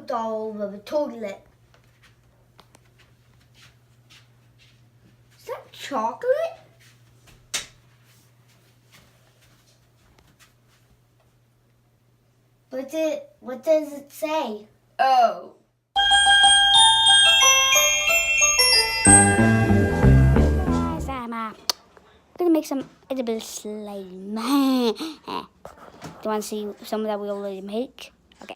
spilled all over the toilet. Is that chocolate? What does it say? Oh. Guys, I'm gonna make some edible slime. Do you want to see some that we already make? Okay.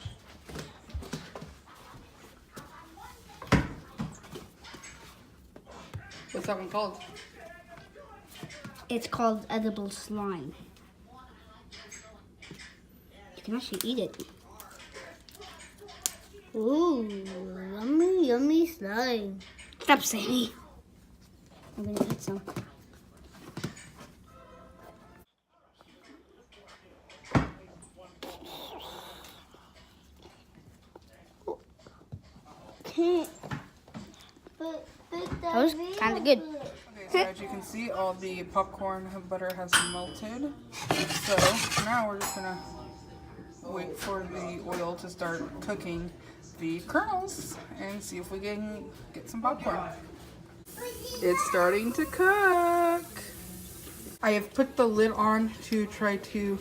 What's that one called? It's called edible slime. You can actually eat it. Ooh, yummy, yummy slime. Stop, Sammy. I'm gonna eat some. That was kind of good. Okay, so as you can see, all the popcorn butter has melted. So now we're just gonna wait for the oil to start cooking the kernels and see if we can get some popcorn. It's starting to cook. I have put the lid on to try to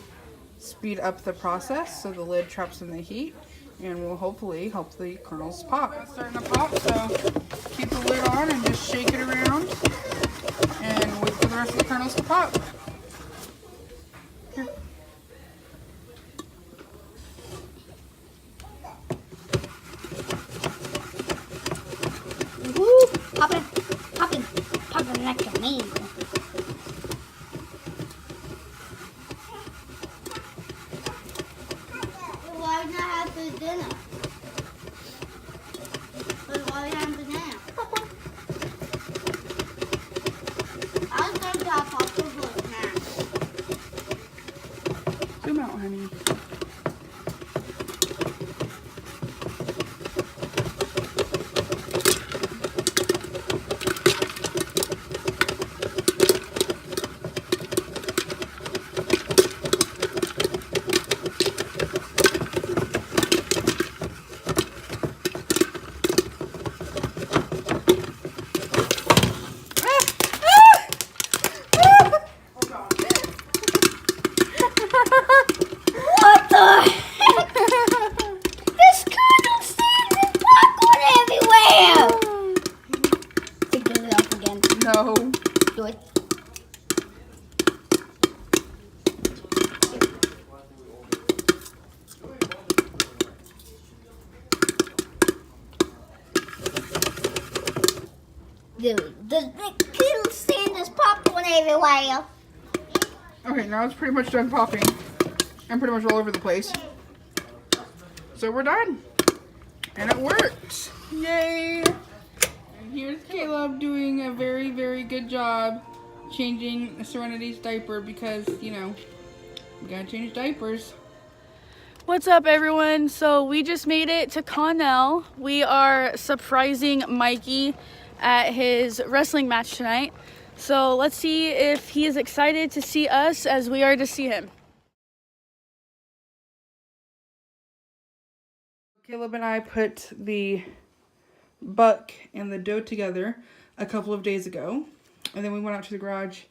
speed up the process so the lid traps in the heat and will hopefully help the kernels pop. It's starting to pop, so keep the lid on and just shake it around and wait for the rest of the kernels to pop. Here. Woo! Popping, popping, popping like a man. Why not have the dinner? Why not the dinner? I was going to have popcorn now. Zoom out, honey. What the heck? This kernel stands and popcorn everywhere! Take the lid off again. No. Do it. Dude, the kernel stand is popcorn everywhere. Okay, now it's pretty much done popping. I'm pretty much all over the place. So we're done. And it worked. Yay! And here's Caleb doing a very, very good job changing Serenity's diaper because, you know, we gotta change diapers. What's up, everyone? So we just made it to Connell. We are surprising Mikey at his wrestling match tonight. So let's see if he is excited to see us as we are to see him. Caleb and I put the buck and the dough together a couple of days ago. And then we went out to the garage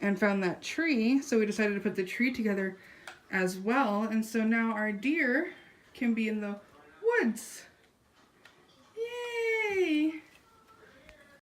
and found that tree. So we decided to put the tree together as well. And so now our deer can be in the woods. Yay!